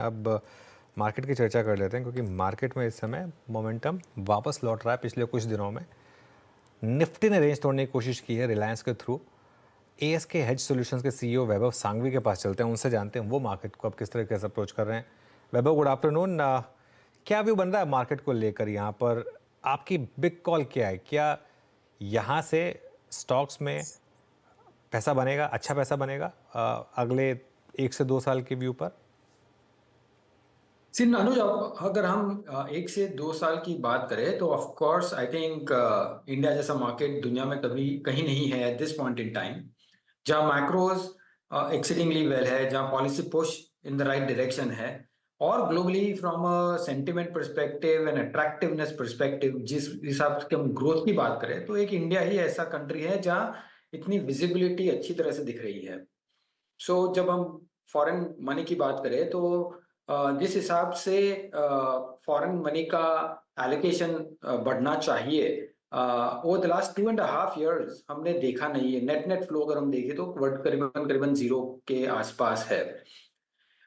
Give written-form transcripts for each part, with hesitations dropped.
अब मार्केट की चर्चा कर लेते हैं क्योंकि मार्केट में इस समय मोमेंटम वापस लौट रहा है। पिछले कुछ दिनों में निफ्टी ने रेंज तोड़ने की कोशिश की है रिलायंस के थ्रू। एएसके हेज सॉल्यूशंस के सीईओ वैभव सांघवी के पास चलते हैं, उनसे जानते हैं वो मार्केट को अब किस तरीके से अप्रोच कर रहे हैं। वैभव, गुड आफ्टरनून। क्या व्यू बन रहा है मार्केट को लेकर? यहाँ पर आपकी बिग कॉल क्या है? क्या यहाँ से स्टॉक्स में पैसा बनेगा, अच्छा पैसा बनेगा अगले 1 से 2 साल के व्यू पर? सिन अनुज, अगर हम 1 से 2 साल की बात करें तो of course I think India जैसा मार्केट दुनिया में कभी कहीं नहीं है at this point in time, जहां मैक्रोज एक्सीडिंगली वेल है, जहां policy push in the right direction है, और globally from a sentiment perspective and attractiveness perspective जिस हिसाब से हम ग्रोथ की बात करें तो एक इंडिया ही ऐसा कंट्री है जहां इतनी विजिबिलिटी अच्छी तरह से दिख रही है। जब हम फॉरेन मनी की बात करें तो जिस हिसाब से फॉरेन मनी का एलोकेशन बढ़ना चाहिए, ओवर द लास्ट 2.5 years हमने देखा नहीं है। नेट नेट फ्लो अगर हम देखें तो वर्ड करीबन करीबन जीरो के आसपास है।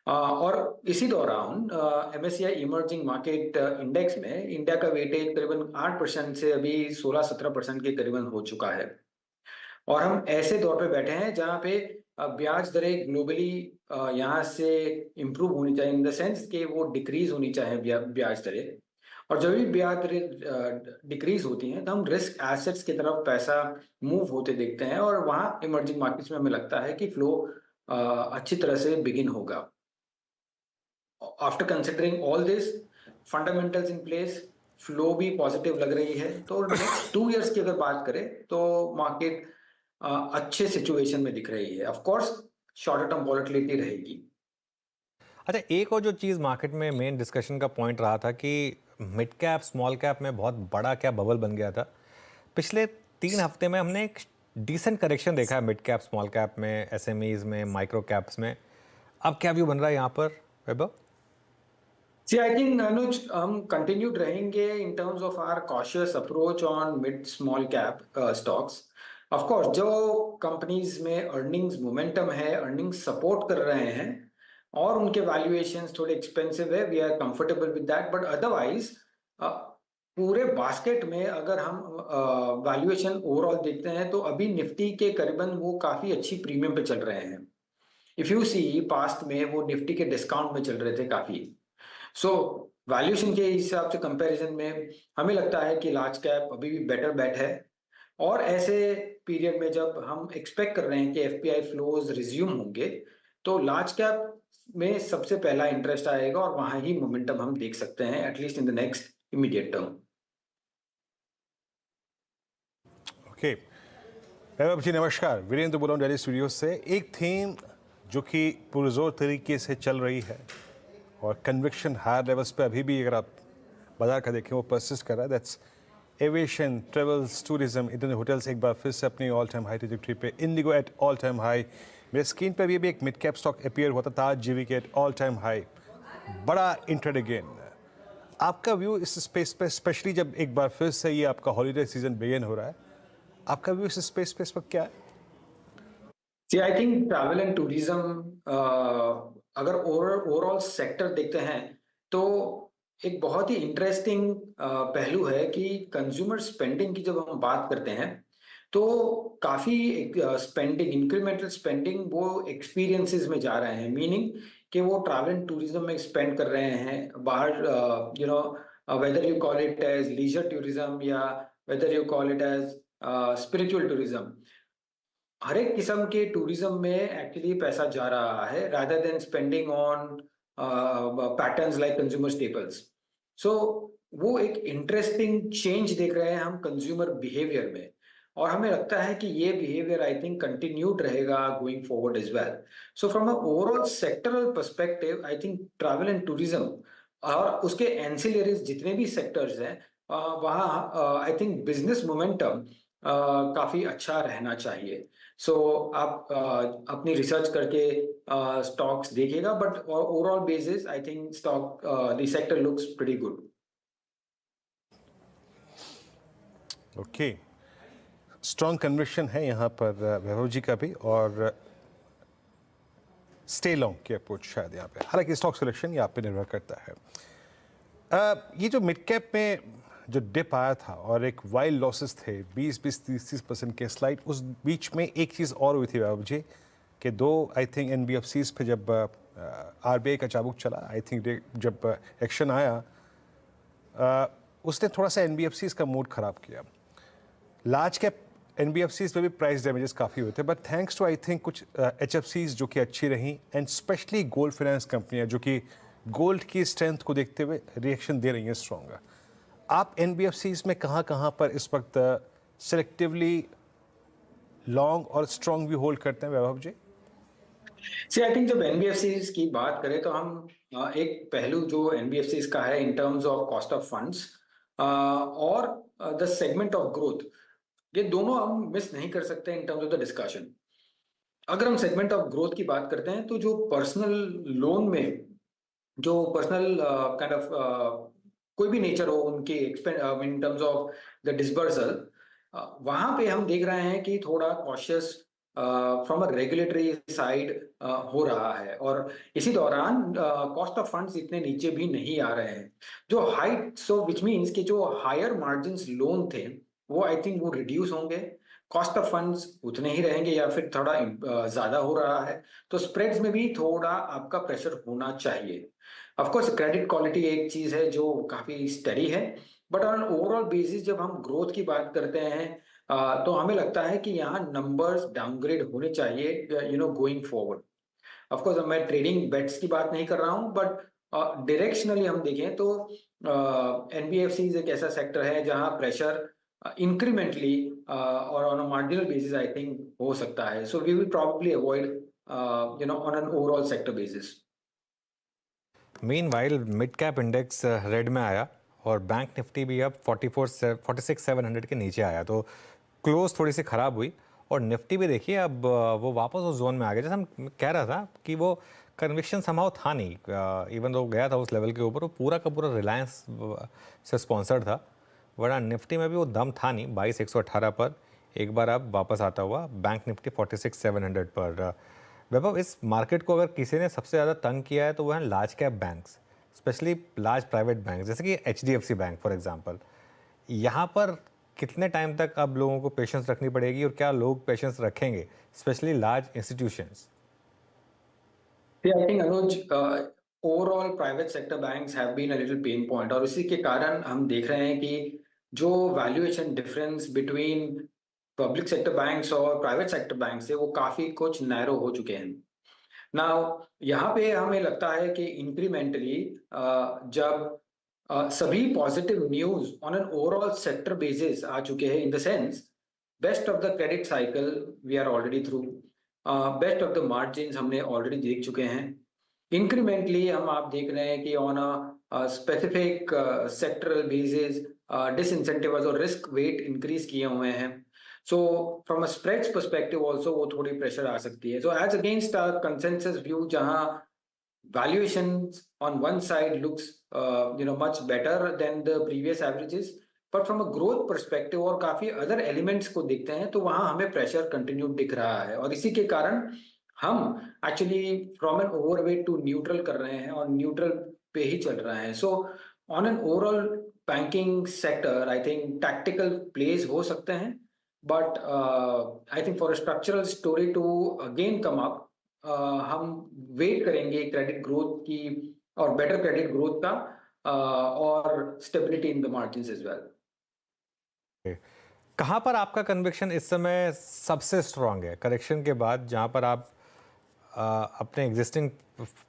और इसी दौरान एमएससीआई इमर्जिंग मार्केट इंडेक्स में इंडिया का वेटेज करीबन 8% से अभी 16-17% के करीबन हो चुका है। और हम ऐसे दौर पे बैठे हैं जहाँ पे ब्याज दरें ग्लोबली यहाँ से इम्प्रूव होनी चाहिए, इन द सेंस कि वो डिक्रीज होनी चाहिए ब्याज दरें। और जब भी ब्याज दरें डिक्रीज होती हैं तो हम रिस्क एसेट्स की तरफ पैसा मूव होते देखते हैं, और वहाँ इमर्जिंग मार्केट्स में हमें लगता है कि फ्लो अच्छी तरह से बिगिन होगा। After considering all this fundamentals in place, flow भी पॉजिटिव लग रही है, तो नेक्स्ट 2 इयर्स की अगर बात करें तो मार्केट अच्छे सिचुएशन में दिख रही है। Of course short term volatility रहेगी। अच्छा, एक और जो चीज़ मार्केट में मेन डिस्कशन का पॉइंट रहा था कि मिड कैप स्मॉल कैप में बहुत बड़ा क्या बबल बन गया था। पिछले 3 हफ्ते में हमने एक डिसेंट करेक्शन देखा है मिड कैप स्मॉल कैप में, एसएमईज में, माइक्रो कैप्स में। अब क्या व्यू बन रहा है यहाँ पर, वैभव? सी आई थिंक अनुज, हम कंटिन्यूड रहेंगे in terms of our cautious approach on mid small cap stocks. Of course जो कंपनीज में अर्निंग्स मोमेंटम है, अर्निंग्स सपोर्ट कर रहे हैं और उनके वैल्यूएशंस थोड़े एक्सपेंसिव है, we are comfortable with that. But otherwise पूरे बास्केट में अगर हम वैल्यूएशन ओवरऑल देखते हैं तो अभी निफ्टी के करीबन वो काफी अच्छी प्रीमियम पे चल रहे हैं। इफ यू सी पास्ट में वो निफ्टी के डिस्काउंट में चल रहे थे काफी। सो वैल्यूएशन के हिसाब से कंपैरिजन में हमें लगता है कि लार्ज कैप अभी भी बेटर बेट है। और ऐसे पीरियड में जब हम एक्सपेक्ट कर रहे हैं कि एफपीआई फ्लोज रिज्यूम होंगे तो लार्ज कैप में सबसे पहला इंटरेस्ट आएगा, और वहां ही मोमेंटम हम देख सकते हैं at least in the next immediate term. Okay, Vaibhav ji नमस्कार। वीरेंद्र बोल रहा हूँ दिल्ली स्टूडियो से। एक थीम जो कि पुरजोर तरीके से चल रही है और कन्विक्शन हायर लेवल्स पे अभी भी अगर आप बाजार का देखें वो परसिस्ट कर रहा है, that's aviation, travels, tourism, internet hotels एक बार फिर से अपनी ऑल टाइम हाई ट्रैजेक्टरी पे। Indigo at all time high. मेरे स्क्रीन पे भी एक मिड कैप स्टॉक अपीयर हुआ था, ताज जीवी के एट ऑल टाइम हाई। बड़ा इंट्रेड अगेन। आपका व्यू इस स्पेस पे, स्पेशली जब एक बार फिर से ये आपका हॉलीडे सीजन बिगिन हो रहा है, आपका व्यू इस स्पेस पे इस वक्त क्या है? See I think travel and tourism अगर ओवरऑल सेक्टर देखते हैं तो एक बहुत ही इंटरेस्टिंग पहलू है कि कंज्यूमर स्पेंडिंग की जब हम बात करते हैं तो काफी स्पेंडिंग, इंक्रीमेंटल स्पेंडिंग वो एक्सपीरियंसेस में जा रहे हैं, मीनिंग कि वो ट्रैवल एंड टूरिज्म में स्पेंड कर रहे हैं बाहर। Whether you call it as leisure tourism या whether you call it as spiritual tourism, हर एक किस्म के टूरिज्म में एक्चुअली पैसा जा रहा है rather than spending on patterns like consumer staples. So वो एक इंटरेस्टिंग चेंज देख रहे हैं हम कंज्यूमर बिहेवियर में, और हमें लगता है कि ये बिहेवियर आई थिंक कंटिन्यूड रहेगा going forward as well. So from a overall sectoral perspective I think travel and tourism और उसके एंसिलरीज जितने भी सेक्टर्स हैं वहाँ आई थिंक बिजनेस मोमेंटम काफी अच्छा रहना चाहिए। आप अपनी रिसर्च करके स्टॉक्स देखिएगा, but overall basis I think stock the sector looks pretty good. Okay, strong conviction है यहाँ पर वैभव जी का भी। और स्टे लॉन्ग की अप्रोच शायद यहाँ पे, हालांकि स्टॉक सिलेक्शन यहाँ पे निर्भर करता है। ये जो मिड कैप में जो डिप आया था और एक वाइल्ड लॉसेस थे 20-30% के स्लाइड, उस बीच में एक चीज़ और हुई थी बाबू जी कि दो आई थिंक एनबीएफसीज पे जब आरबीआई का चाबुक चला, आई थिंक जब एक्शन आया उसने थोड़ा सा एनबीएफसीज का मूड ख़राब किया। लार्ज कैप एनबीएफसीज पे भी प्राइस डैमेजेस काफ़ी हुए थे, but thanks to I think कुछ एचएफसीज जो कि अच्छी रहीं एंड स्पेशली गोल्ड फाइनेंस कंपनियां जो कि गोल्ड की स्ट्रेंथ को देखते हुए रिएक्शन दे रही हैं स्ट्रॉन्गर। आप एनबीएफसीज में कहाँ पर इस वक्त सिलेक्टिवली लॉन्ग और स्ट्रॉन्ग भी होल्ड करते हैं वैभव जी? आई थिंक जब एनबीएफसीज की बात करें तो हम एक पहलू जो एनबीएफसीज का है इन terms of cost of funds और द सेगमेंट ऑफ ग्रोथ, ये दोनों हम मिस नहीं कर सकते इन टर्म्स ऑफ द डिस्कशन। अगर हम सेगमेंट ऑफ ग्रोथ की बात करते हैं तो जो पर्सनल लोन में जो पर्सनल काइंड ऑफ कोई भी नेचर हो उनके इन टर्म्स ऑफ द डिसबर्सल, वहां पे हम देख रहे हैं कि थोड़ा cautious from a regulatory side हो रहा है, और इसी दौरान कॉस्ट ऑफ फंड्स इतने नीचे भी नहीं आ रहे हैं। जो हाई सो विच मीन्स कि जो हायर मार्जिन्स लोन थे वो आई थिंक वो रिड्यूस होंगे, कॉस्ट ऑफ फंड्स उतने ही रहेंगे या फिर थोड़ा ज्यादा हो रहा है, तो स्प्रेड्स में भी थोड़ा आपका प्रेशर होना चाहिए। ऑफ कोर्स क्रेडिट क्वालिटी एक चीज है जो काफी स्टडी है, बट ऑन ओवरऑल बेसिस जब हम ग्रोथ की बात करते हैं तो हमें लगता है कि यहाँ नंबर्स डाउनग्रेड होने चाहिए गोइंग फॉरवर्ड। ऑफ कोर्स मैं ट्रेडिंग बेट्स की बात नहीं कर रहा हूँ, बट डायरेक्शनली हम देखें तो एनबीएफसी एक ऐसा सेक्टर है जहाँ प्रेशर इंक्रीमेंटली और on a marginal basis I think हो सकता है, so we will probably avoid on an overall sector basis. Meanwhile mid cap index red में आया और बैंक निफ्टी भी अब 46,700 के नीचे आया, तो क्लोज थोड़ी सी ख़राब हुई। और निफ्टी भी देखिए अब वो वापस उस जोन में आ गया जैसे हम कह रहा था कि वो कन्विक्शन समाव था नहीं, इवन तो गया था उस लेवल के ऊपर, वो पूरा का पूरा रिलायंस से स्पॉन्सर्ड था, वरना निफ्टी में भी वो दम था नहीं 22,118 पर। एक बार अब वापस आता हुआ बैंक निफ्टी 46,700 पर। वैभव, इस मार्केट को अगर किसी ने सबसे ज़्यादा तंग किया है तो वो है large cap banks, specially large private bank जैसे कि एचडीएफसी बैंक फॉर एग्जांपल। यहाँ पर कितने टाइम तक अब लोगों को पेशेंस रखनी पड़ेगी और क्या लोग पेशेंस रखेंगे, specially large institutions? I think Anuj, overall private sector banks have been a little pain point, और इसी के कारण हम देख रहे हैं कि जो valuation difference between public sector banks और प्राइवेट सेक्टर बैंक्स है वो काफी कुछ नैरो हो चुके हैं। नाउ यहाँ पे हमें लगता है कि इंक्रीमेंटली जब सभी positive news on an overall sector basis आ चुके हैं, in the sense best of the credit cycle we are already through, best of the margin हमने ऑलरेडी देख चुके हैं। इंक्रीमेंटली हम आप देख रहे हैं कि on a specific sectoral basis disincentive और रिस्क वेट इंक्रीज किए हुए हैं, so from a spreads perspective also वो थोड़ी प्रेशर आ सकती है। So as against a consensus view जहां valuations on one side looks much better than the previous averages, but from a growth perspective और काफी other elements को देखते हैं तो वहां हमें pressure continue दिख रहा है, और इसी के कारण हम actually from an overweight to neutral कर रहे हैं और neutral पे ही चल रहे हैं। So on an overall banking sector I think tactical plays हो सकते हैं, but I think for a structural story to again come up हम वेट करेंगे क्रेडिट ग्रोथ की और बेटर क्रेडिट ग्रोथ का और stability in the margins as well. कहाँ पर आपका कन्विक्शन इस समय सबसे स्ट्रांग है करेक्शन के बाद, जहाँ पर आप अपने एग्जिस्टिंग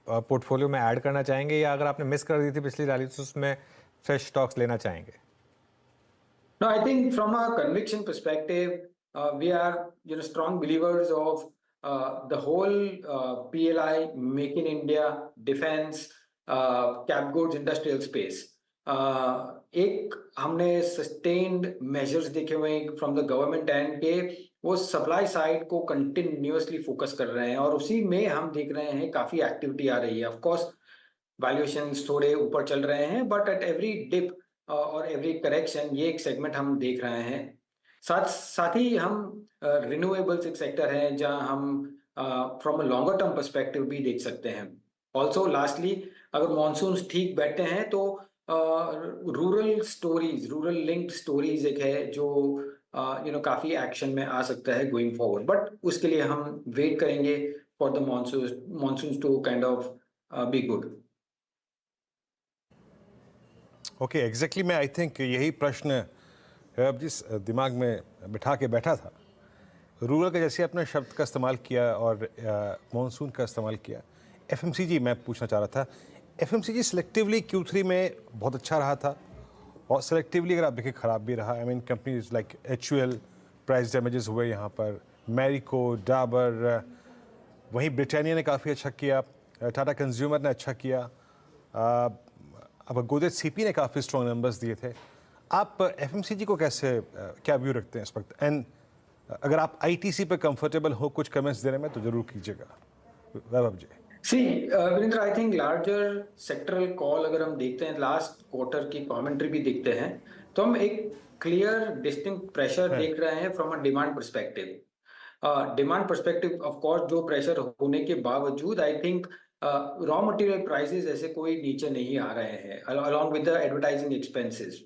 पोर्टफोलियो में ऐड करना चाहेंगे, या अगर आपने मिस कर दी थी पिछली रैली तो उसमें फ्रेश स्टॉक्स लेना चाहेंगे? No, I think from a conviction perspective, we are strong believers of the whole PLI, Make in India, defense, cap goods, industrial space. एक हमने सस्टेन्ड मेजर्स देखे हुए फ्रॉम द गवर्नमेंट एंड के वो supply side को continuously focus कर रहे हैं, और उसी में हम देख रहे हैं काफी एक्टिविटी आ रही है। ऑफ कोर्स वैल्यूएशंस थोड़े ऊपर चल रहे हैं, बट एट एवरी डिप और एवरी करेक्शन ये एक सेगमेंट हम देख रहे हैं। साथ साथ ही हम रिन्यूएबल्स एक सेक्टर है जहां हम from a longer term perspective भी देख सकते हैं। ऑल्सो लास्टली, अगर मॉनसून ठीक बैठते हैं तो rural stories, rural linked stories एक है जो काफी एक्शन में आ सकता है गोइंग फॉरवर्ड, बट उसके लिए हम वेट करेंगे for the monsoon to kind of be good. Okay, exactly मैं आई थिंक यही प्रश्न अब जिस दिमाग में बिठा के बैठा था, रूरल का जैसे आपने शब्द का इस्तेमाल किया और मॉनसून का इस्तेमाल किया, एफएमसीजी मैं पूछना चाह रहा था। एफएमसीजी सिलेक्टिवली Q3 में बहुत अच्छा रहा था और सेलेक्टिवली अगर आप देखें ख़राब भी रहा। I mean companies like HUL price damages हुए यहाँ पर, मैरिको, डाबर, वहीं ब्रिटानिया ने काफ़ी अच्छा किया, टाटा कंज्यूमर ने अच्छा किया, अब गोदरेज सीपी ने काफ़ी स्ट्रॉन्ग नंबर्स दिए थे। आप एफएमसीजी को कैसे क्या व्यू रखते हैं इस वक्त? एंड अगर आप आईटीसी पे कंफर्टेबल हो कुछ कमेंट्स देने में तो जरूर कीजिएगा। Vaibhav ji. Virendra, I think larger sectoral call अगर हम देखते हैं, लास्ट क्वार्टर की कमेंट्री भी देखते हैं, तो हम एक क्लियर डिस्टिंक्ट प्रेशर देख रहे हैं from a demand perspective. Demand perspective of course जो प्रेशर होने के बावजूद I think raw material prices ऐसे कोई नीचे नहीं आ रहे हैं along with the advertising expenses.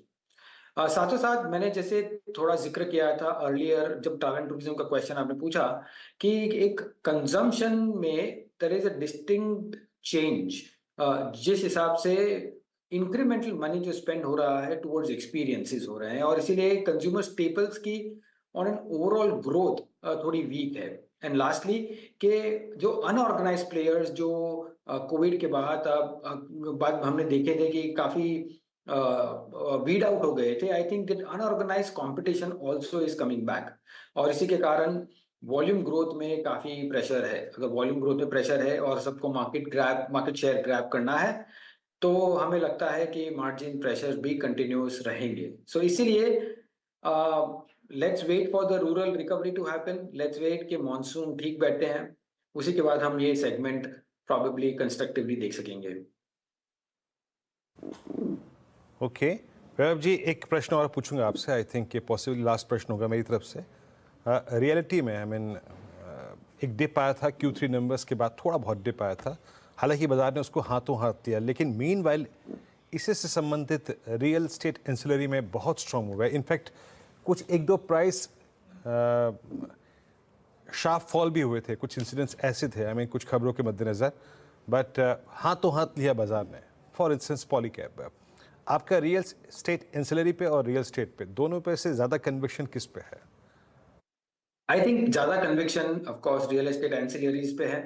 साथों साथ मैंने जैसे थोड़ा जिक्र किया था अर्लियर, जब ट्रैवल टूरिज्म का क्वेश्चन आपने पूछा, कि एक कंजम्पशन में there is a distinct change, जिस हिसाब से इंक्रीमेंटल मनी जो स्पेंड हो रहा है टुवर्ड्स एक्सपीरियंसेस हो रहे हैं, और इसीलिए कंज्यूमर स्टेपल्स की ऑन एन ओवरऑल ग्रोथ थोड़ी वीक है। एंड लास्टली के जो अनऑर्गेनाइज्ड प्लेयर्स जो कोविड के बाद हमने देखे थे कि काफी वीड आउट हो गए थे, I think that unorganised competition also is coming back, और इसी के कारण वॉल्यूम ग्रोथ में काफी प्रेशर है। अगर वॉल्यूम ग्रोथ में प्रेशर है और सबको मार्केट शेयर ग्रैब करना है, तो हमें लगता है कि मार्जिन प्रेशर भी कंटिन्यूस रहेंगे। सो इसीलिए let's wait for the rural recovery to happen, let's wait कि मॉनसून ठीक बैठते हैं, उसी के बाद हम ये सेगमेंट प्रॉबेबली कंस्ट्रक्टिवली देख सकेंगे। ओके वैभव जी, एक प्रश्न और पूछूंगा आपसे। आई थिंक ये पॉसिबली लास्ट प्रश्न होगा मेरी तरफ से। रियलिटी में आई मीन एक डिप आया था Q3 नंबर्स के बाद, थोड़ा बहुत डिप आया था, हालांकि बाजार ने उसको हाथों हाथ दिया, लेकिन मीनवाइल इससे संबंधित रियल एस्टेट एंसिलरी में बहुत स्ट्रॉन्ग हुआ है। इनफैक्ट कुछ एक दो प्राइस शार्प फॉल भी हुए थे, कुछ इंसिडेंट्स ऐसे थे, आई मीन कुछ खबरों के मद्देनज़र, बट हाथों हाथ लिया बाजार ने। फॉर इंस्टेंस पॉलीकैब, आपका रियल स्टेट एंसिलरी पे और रियल स्टेट पे, दोनों पे से ज़्यादा कन्विक्शन किस पे है? आई थिंक ज्यादा conviction of course real estate ancillaries पे है,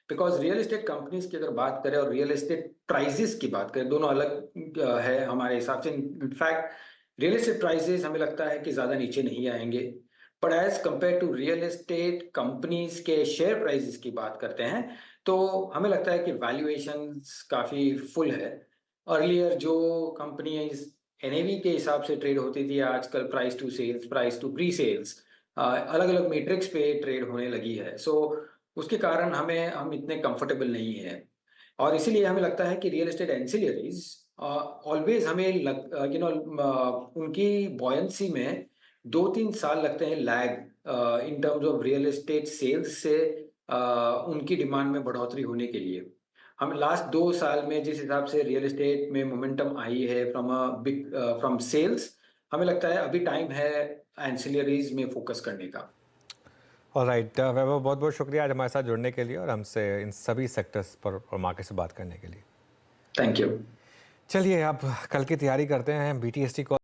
बिकॉज रियल एस्टेट कंपनीज की अगर बात करें और रियल एस्टेट प्राइसेस की बात करें, दोनों अलग है हमारे हिसाब से। इनफैक्ट रियल एस्टेट प्राइसेस हमें लगता है कि ज्यादा नीचे नहीं आएंगे, but as compare to real estate companies के शेयर प्राइसेस की बात करते हैं, तो हमें लगता है कि वैल्यूएशंस काफी फुल है। अर्लियर जो कंपनी एनएवी के हिसाब से ट्रेड होती थी, आजकल price to sales, price to pre sales, अलग अलग मैट्रिक्स पे ट्रेड होने लगी है। सो उसके कारण हम इतने कंफर्टेबल नहीं है, और इसीलिए हमें लगता है कि रियल एस्टेट एंसिलरीज ऑलवेज हमें उनकी बॉयंसी में 2-3 साल लगते हैं lag in terms of real estate sales से उनकी डिमांड में बढ़ोतरी होने के लिए। हम लास्ट 2 साल में जिस हिसाब से रियल एस्टेट में मोमेंटम आई है फ्रॉम सेल्स, हमें लगता है अभी टाइम है एंसिलरीज में फोकस करने का। ऑलराइट वैभव, बहुत बहुत शुक्रिया आज हमारे साथ जुड़ने के लिए और हमसे इन सभी सेक्टर्स पर और मार्केट से बात करने के लिए। Thank you. चलिए अब कल की तैयारी करते हैं। BTST